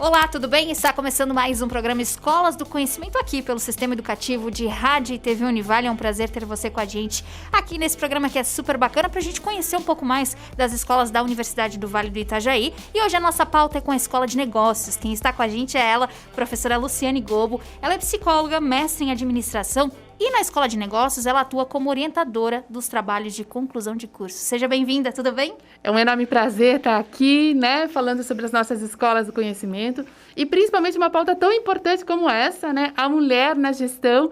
Olá, tudo bem? Está começando mais um programa Escolas do Conhecimento aqui pelo Sistema Educativo de Rádio e TV Univale. É um prazer ter você com a gente aqui nesse programa que é super bacana para a gente conhecer um pouco mais das escolas da Universidade do Vale do Itajaí. E hoje a nossa pauta é com a Escola de Negócios. Quem está com a gente é ela, professora Luciane Gobo. Ela é psicóloga, mestre em administração e na Escola de Negócios ela atua como orientadora dos trabalhos de conclusão de curso. Seja bem-vinda, tudo bem? É um enorme prazer estar aqui, falando sobre as nossas escolas do conhecimento e principalmente uma pauta tão importante como essa, a mulher na gestão,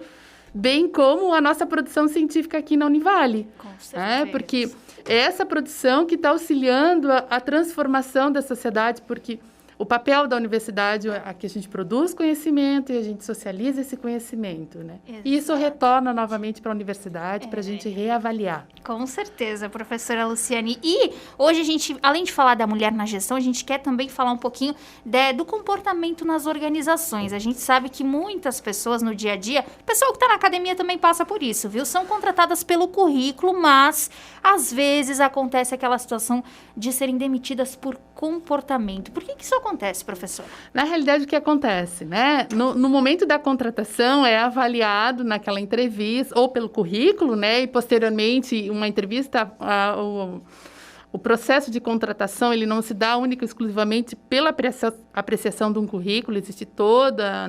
bem como a nossa produção científica aqui na Univale. Com certeza. Porque é essa produção que está auxiliando a transformação da sociedade, porque o papel da universidade é que a gente produz conhecimento e a gente socializa esse conhecimento, E isso retorna novamente para a universidade para a gente reavaliar. Com certeza, professora Luciane. E hoje a gente, além de falar da mulher na gestão, a gente quer também falar um pouquinho do comportamento nas organizações. A gente sabe que muitas pessoas no dia a dia, o pessoal que está na academia também passa por isso, viu? São contratadas pelo currículo, mas às vezes acontece aquela situação de serem demitidas por comportamento. Por que isso acontece, professora? Na realidade, o que acontece, No momento da contratação, é avaliado naquela entrevista, ou pelo currículo, e posteriormente, uma entrevista, o processo de contratação, ele não se dá única e exclusivamente pela apreciação de um currículo, existe toda,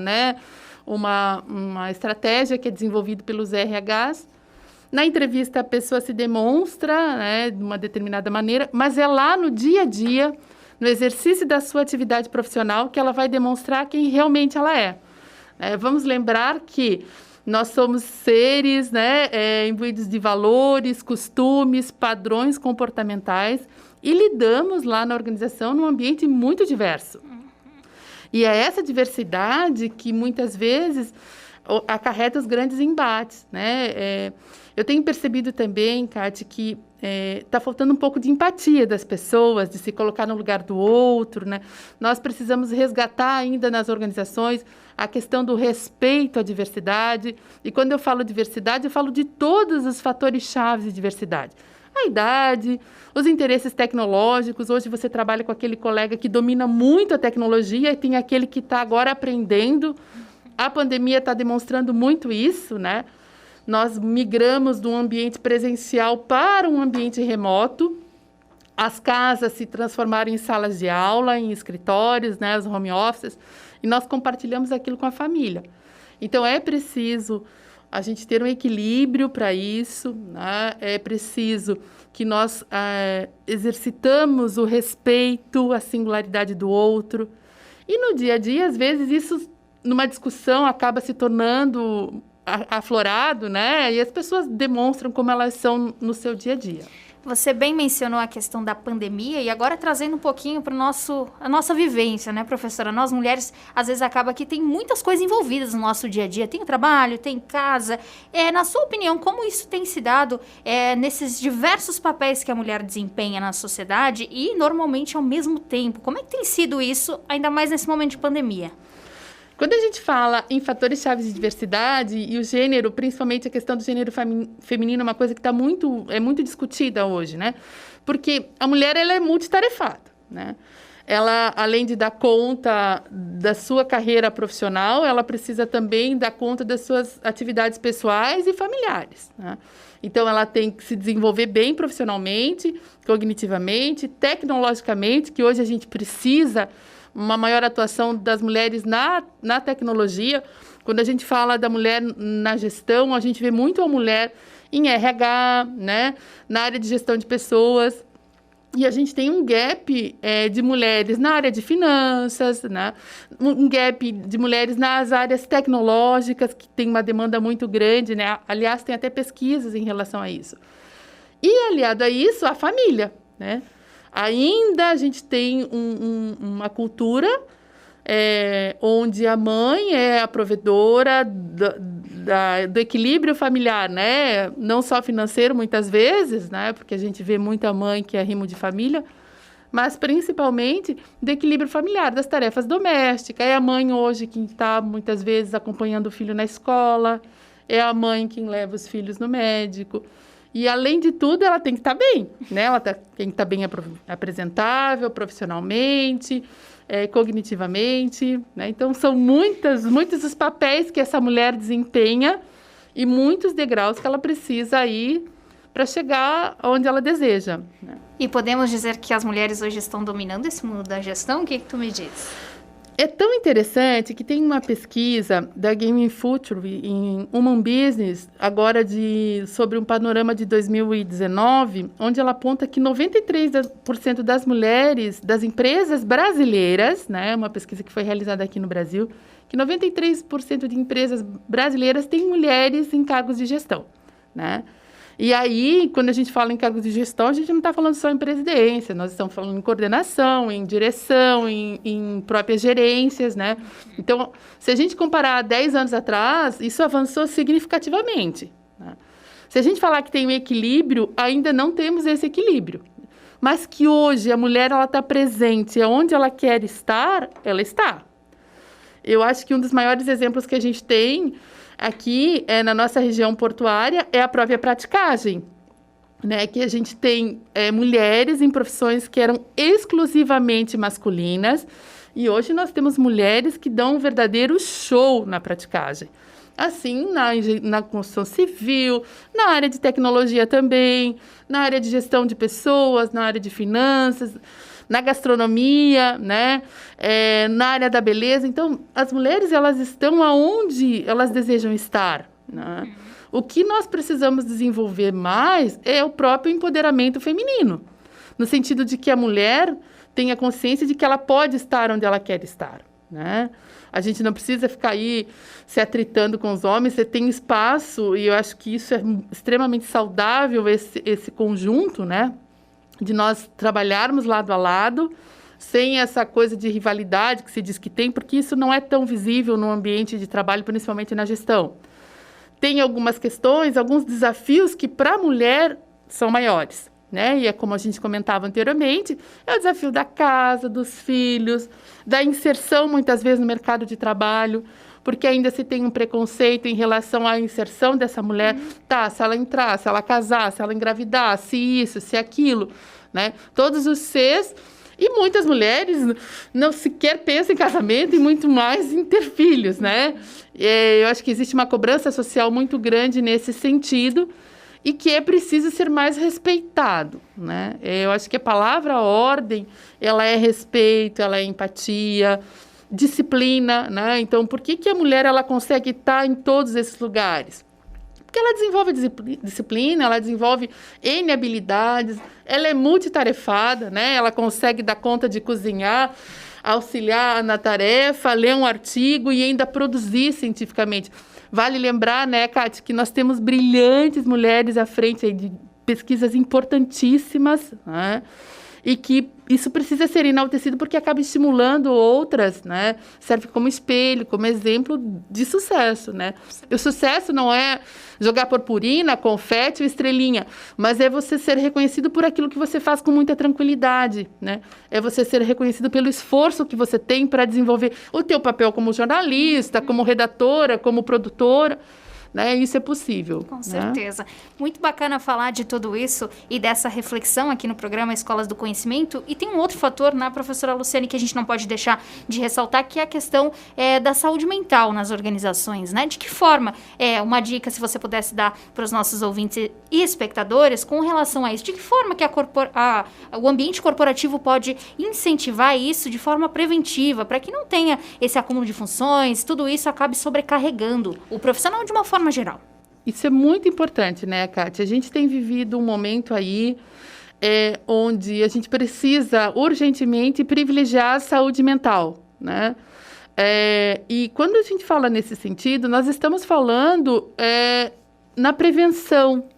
uma estratégia que é desenvolvida pelos RHs. Na entrevista, a pessoa se demonstra, de uma determinada maneira, mas é lá no dia a dia, no exercício da sua atividade profissional, que ela vai demonstrar quem realmente ela é. Vamos lembrar que nós somos seres, imbuídos de valores, costumes, padrões comportamentais e lidamos lá na organização num ambiente muito diverso. E é essa diversidade que muitas vezes acarreta os grandes embates, Eu tenho percebido também, Cátia, que está faltando um pouco de empatia das pessoas, de se colocar no lugar do outro, Nós precisamos resgatar ainda nas organizações a questão do respeito à diversidade. E quando eu falo diversidade, eu falo de todos os fatores chaves de diversidade. A idade, os interesses tecnológicos. Hoje você trabalha com aquele colega que domina muito a tecnologia e tem aquele que está agora aprendendo. A pandemia está demonstrando muito isso, Nós migramos de um ambiente presencial para um ambiente remoto. As casas se transformaram em salas de aula, em escritórios, os home offices, e nós compartilhamos aquilo com a família. Então, é preciso a gente ter um equilíbrio para isso, É preciso que nós exercitamos o respeito à singularidade do outro. E no dia a dia, às vezes, isso, numa discussão, acaba se tornando aflorado, E as pessoas demonstram como elas são no seu dia a dia. Você bem mencionou a questão da pandemia e agora trazendo um pouquinho para a nossa vivência, professora? Nós mulheres, às vezes, acaba que tem muitas coisas envolvidas no nosso dia a dia. Tem o trabalho, tem casa. Na sua opinião, como isso tem se dado nesses diversos papéis que a mulher desempenha na sociedade e, normalmente, ao mesmo tempo? Como é que tem sido isso, ainda mais nesse momento de pandemia? Quando a gente fala em fatores chaves de diversidade e o gênero, principalmente a questão do gênero feminino, é uma coisa que está muito discutida hoje, Porque a mulher, ela é multitarefada, Ela, além de dar conta da sua carreira profissional, ela precisa também dar conta das suas atividades pessoais e familiares, Então, ela tem que se desenvolver bem profissionalmente, cognitivamente, tecnologicamente, que hoje a gente precisa uma maior atuação das mulheres na tecnologia. Quando a gente fala da mulher na gestão, a gente vê muito a mulher em RH, na área de gestão de pessoas. E a gente tem um gap de mulheres na área de finanças, um gap de mulheres nas áreas tecnológicas, que tem uma demanda muito grande, Aliás, tem até pesquisas em relação a isso. E, aliado a isso, a família, Ainda a gente tem uma cultura onde a mãe é a provedora do equilíbrio familiar, Não só financeiro, muitas vezes, Porque a gente vê muita mãe que é rimo de família, mas principalmente do equilíbrio familiar, das tarefas domésticas. É a mãe hoje quem está, muitas vezes, acompanhando o filho na escola, é a mãe quem leva os filhos no médico. E, além de tudo, ela tem que estar bem, Ela tem que estar bem apresentável profissionalmente, cognitivamente, né? Então, são muitos os papéis que essa mulher desempenha e muitos degraus que ela precisa ir para chegar onde ela deseja, né? E podemos dizer que as mulheres hoje estão dominando esse mundo da gestão? O que tu me diz? É tão interessante que tem uma pesquisa da Game Future em Human Business, agora sobre um panorama de 2019, onde ela aponta que 93% das mulheres das empresas brasileiras, né, uma pesquisa que foi realizada aqui no Brasil, que 93% de empresas brasileiras têm mulheres em cargos de gestão, né? E aí, quando a gente fala em cargos de gestão, a gente não está falando só em presidência, nós estamos falando em coordenação, em direção, em próprias gerências, né? Então, se a gente comparar 10 anos atrás, isso avançou significativamente, né? Se a gente falar que tem um equilíbrio, ainda não temos esse equilíbrio. Mas que hoje a mulher está presente onde ela quer estar, ela está. Eu acho que um dos maiores exemplos que a gente tem aqui, na nossa região portuária, é a própria praticagem, né? Que a gente tem mulheres em profissões que eram exclusivamente masculinas, e hoje nós temos mulheres que dão um verdadeiro show na praticagem. Assim, na construção civil, na área de tecnologia também, na área de gestão de pessoas, na área de finanças, na gastronomia, né? Na área da beleza. Então, as mulheres, elas estão aonde elas desejam estar, né? O que nós precisamos desenvolver mais é o próprio empoderamento feminino, no sentido de que a mulher tenha consciência de que ela pode estar onde ela quer estar, né? A gente não precisa ficar aí se atritando com os homens, você tem espaço, e eu acho que isso é extremamente saudável, esse conjunto, né? De nós trabalharmos lado a lado, sem essa coisa de rivalidade que se diz que tem, porque isso não é tão visível no ambiente de trabalho, principalmente na gestão. Tem algumas questões, alguns desafios que para a mulher são maiores, né? E é como a gente comentava anteriormente, é o desafio da casa, dos filhos, da inserção muitas vezes no mercado de trabalho, porque ainda se tem um preconceito em relação à inserção dessa mulher. Tá, se ela entrar, se ela casar, se ela engravidar, se isso, se aquilo, né? Todos os Cs. E muitas mulheres não sequer pensam em casamento e muito mais em ter filhos, né? Eu acho que existe uma cobrança social muito grande nesse sentido e que é preciso ser mais respeitado, né? Eu acho que a palavra ordem, ela é respeito, ela é empatia, disciplina, né? Então, por que a mulher ela consegue estar em todos esses lugares? Porque ela desenvolve disciplina, ela desenvolve N habilidades, ela é multitarefada, né? Ela consegue dar conta de cozinhar, auxiliar na tarefa, ler um artigo e ainda produzir cientificamente. Vale lembrar, né, Kátia, que nós temos brilhantes mulheres à frente aí de pesquisas importantíssimas, né? E que isso precisa ser enaltecido porque acaba estimulando outras, né? Serve como espelho, como exemplo de sucesso, né? O sucesso não é jogar purpurina, confete ou estrelinha, mas é você ser reconhecido por aquilo que você faz com muita tranquilidade, né? É você ser reconhecido pelo esforço que você tem para desenvolver o teu papel como jornalista, como redatora, como produtora, né? Isso é possível. Com certeza. Muito bacana falar de tudo isso e dessa reflexão aqui no programa Escolas do Conhecimento. E tem um outro fator, né, professora Luciane, que a gente não pode deixar de ressaltar, que é a questão da saúde mental nas organizações, né? De que forma, uma dica, se você pudesse dar para os nossos ouvintes e espectadores com relação a isso, de que forma que o ambiente corporativo pode incentivar isso de forma preventiva, para que não tenha esse acúmulo de funções, tudo isso acabe sobrecarregando o profissional de uma forma geral. Isso é muito importante, né, Kátia? A gente tem vivido um momento aí onde a gente precisa urgentemente privilegiar a saúde mental, né? E quando a gente fala nesse sentido, nós estamos falando na prevenção,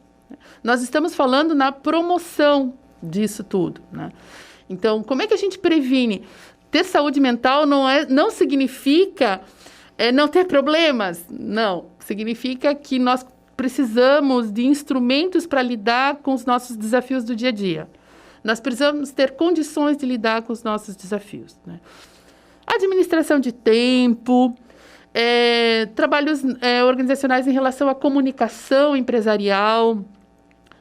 nós estamos falando na promoção disso tudo, né? Então, como é que a gente previne? Ter saúde mental não significa não ter problemas, não. Significa que nós precisamos de instrumentos para lidar com os nossos desafios do dia a dia. Nós precisamos ter condições de lidar com os nossos desafios, né? Administração de tempo, trabalhos organizacionais em relação à comunicação empresarial,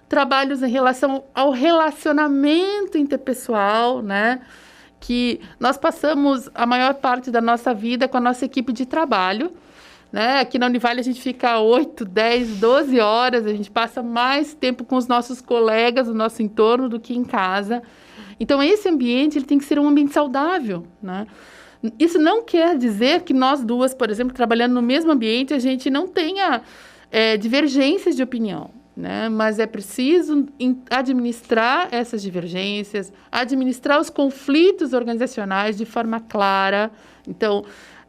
trabalhos em relação ao relacionamento interpessoal, né? que nós passamos a maior parte da nossa vida com a nossa equipe de trabalho, né? Aqui na Univale a gente fica 8, 10, 12 horas, a gente passa mais tempo com os nossos colegas, o nosso entorno, do que em casa. Então, esse ambiente ele tem que ser um ambiente saudável, né? Isso não quer dizer que nós duas, por exemplo, trabalhando no mesmo ambiente, a gente não tenha divergências de opinião, né? Mas é preciso administrar essas divergências, administrar os conflitos organizacionais de forma clara. Então,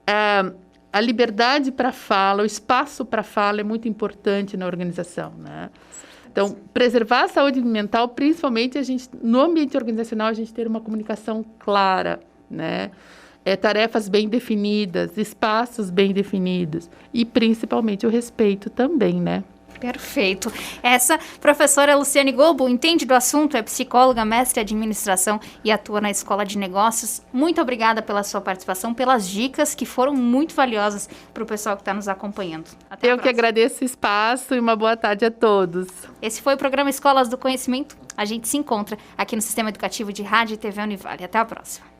a liberdade para fala, o espaço para fala é muito importante na organização, né? Então, preservar a saúde mental, principalmente no ambiente organizacional, a gente ter uma comunicação clara, né? Tarefas bem definidas, espaços bem definidos e, principalmente, o respeito também, né? Perfeito. Essa professora Luciane Gobo entende do assunto, é psicóloga, mestre em administração e atua na Escola de Negócios. Muito obrigada pela sua participação, pelas dicas que foram muito valiosas para o pessoal que está nos acompanhando. Até a próxima. Que agradeço o espaço e uma boa tarde a todos. Esse foi o programa Escolas do Conhecimento. A gente se encontra aqui no Sistema Educativo de Rádio e TV Univale. Até a próxima.